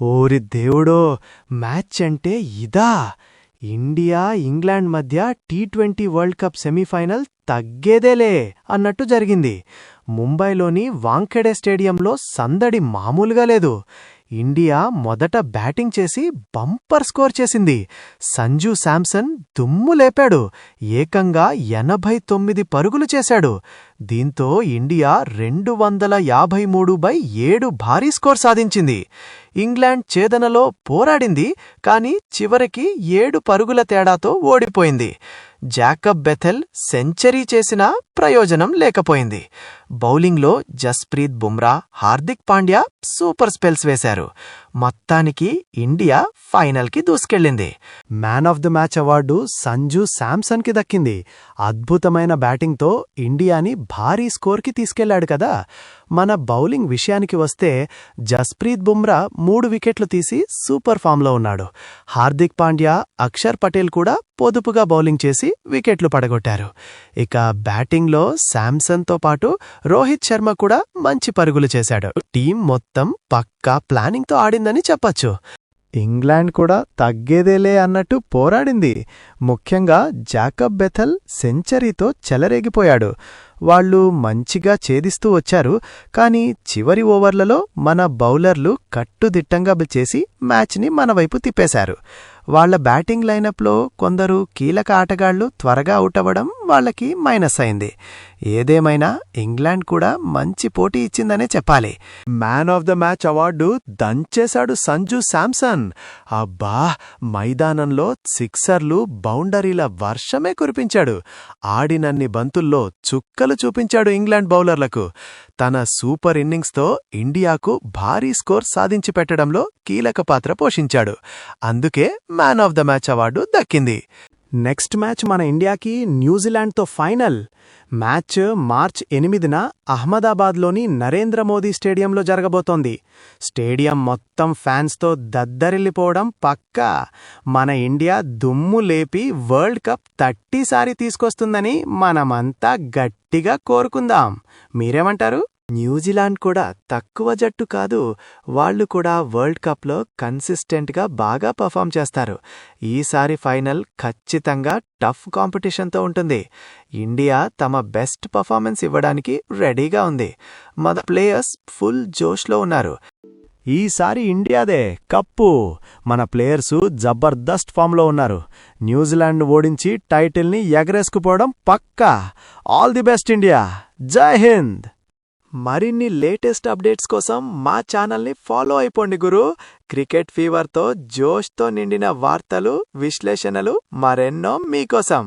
ఓరి దేవుడో! మ్యాచ్ అంటే ఇదా! ఇండియా, ఇంగ్లాండ్ మధ్య టీ20 వరల్డ్ కప్ సెమీఫైనల్ తగ్గేదేలే అన్నట్టు జరిగింది. ముంబైలోని వాంఖెడే స్టేడియంలో సందడి మామూలుగా లేదు. ఇండియా మొదట బ్యాటింగ్ చేసి బంపర్ స్కోర్ చేసింది. సంజూ శాంసన్ దుమ్ము లేపాడు. ఏకంగా 89 పరుగులు చేశాడు. దీంతో ఇండియా 253/7 భారీ స్కోర్ సాధించింది. ఇంగ్లాండ్ ఛేదనలో పోరాడింది, కానీ చివరికి 7 పరుగుల తేడాతో ఓడిపోయింది. జాకబ్ బెథెల్ సెంచరీ చేసినా ప్రయోజనం లేకపోయింది. బౌలింగ్లో జస్ప్రీత్ బుమ్రా, హార్దిక్ పాండ్యా సూపర్ స్పెల్స్ వేశారు. మొత్తానికి ఇండియా ఫైనల్కి దూసుకెళ్లింది. Man of the match award Sanju శాంసన్కి దక్కింది. అద్భుతమైన బ్యాటింగ్తో ఇండియాని భారీ స్కోర్కి తీసుకెళ్లాడు కదా. మన బౌలింగ్ విషయానికి వస్తే జస్ప్రీత్ బుమ్రా 3 వికెట్లు తీసి సూపర్ ఫామ్లో ఉన్నాడు. హార్దిక్ పాండ్యా, అక్షర్ పటేల్ కూడా పొదుపుగా బౌలింగ్ చేసి వికెట్లు పడగొట్టారు. ఇక బ్యాటింగ్లో శాంసన్తో పాటు రోహిత్ శర్మ కూడా మంచి పరుగులు చేశాడు. టీం మొత్తం పక్కా ప్లానింగ్తో ఆడిందని చెప్పచ్చు. ఇంగ్లాండ్ కూడా తగ్గేదేలే అన్నట్టు పోరాడింది. ముఖ్యంగా జాకబ్ బెథెల్ సెంచరీతో చెలరేగిపోయాడు. వాళ్లు మంచిగా ఛేదిస్తూ వచ్చారు, కానీ చివరి ఓవర్లలో మన బౌలర్లు కట్టుదిట్టంగా చేసి మ్యాచ్ని మన వైపు తిప్పేశారు. వాళ్ల బ్యాటింగ్ లైనప్లో కొందరు కీలక ఆటగాళ్లు త్వరగా అవుట్ అవ్వడం వాళ్లకి మైనస్ అయింది. ఏదేమైనా ఇంగ్లాండ్ కూడా మంచి పోటీ ఇచ్చిందనే చెప్పాలి. Man of the match award దంచేశాడు సంజూ శాంసన్. అబ్బా, మైదానంలో సిక్సర్లు, బౌండరీల వర్షమే కురిపించాడు. ఆడినన్ని బంతుల్లో చుక్కలు చూపించాడు ఇంగ్లాండ్ బౌలర్లకు. తన సూపర్ ఇన్నింగ్స్తో ఇండియాకు భారీ స్కోర్ సాధించి పెట్టడంలో కీలక పాత్ర పోషించాడు. అందుకే man of the match award దక్కింది. నెక్స్ట్ మ్యాచ్ మన ఇండియాకి న్యూజిలాండ్తో ఫైనల్. మ్యాచ్ మార్చ్ 8న అహ్మదాబాద్లోని నరేంద్ర మోదీ స్టేడియంలో జరగబోతోంది. స్టేడియం మొత్తం ఫ్యాన్స్తో దద్దరిల్లిపోవడం పక్కా. మన ఇండియా దుమ్ము లేపి వరల్డ్ కప్ 30సారి తీసుకొస్తుందని మనమంతా గట్టిగా కోరుకుందాం. మీరేమంటారు? న్యూజిలాండ్ కూడా తక్కువ జట్టు కాదు. వాళ్లు కూడా వరల్డ్ కప్లో కన్సిస్టెంట్గా బాగా పర్ఫామ్ చేస్తారు. ఈసారి ఫైనల్ ఖచ్చితంగా టఫ్ కాంపిటీషన్తో ఉంటుంది. ఇండియా తమ బెస్ట్ పర్ఫార్మెన్స్ ఇవ్వడానికి రెడీగా ఉంది. మన ప్లేయర్స్ ఫుల్ జోష్లో ఉన్నారు. ఈసారి ఇండియాదే కప్పు. మన ప్లేయర్సు జబర్దస్త్ ఫామ్లో ఉన్నారు. న్యూజిలాండ్ ఓడించి టైటిల్ని ఎగరేసుకుపోవడం పక్కా. All the best India. జై హింద్. మరిన్ని లేటెస్ట్ అప్డేట్స్ కోసం మా ఛానల్ని ఫాలో అయిపోండి గురు. క్రికెట్ ఫీవర్తో జోష్తో నిండిన వార్తలు, విశ్లేషణలు మరెన్నో మీకోసం.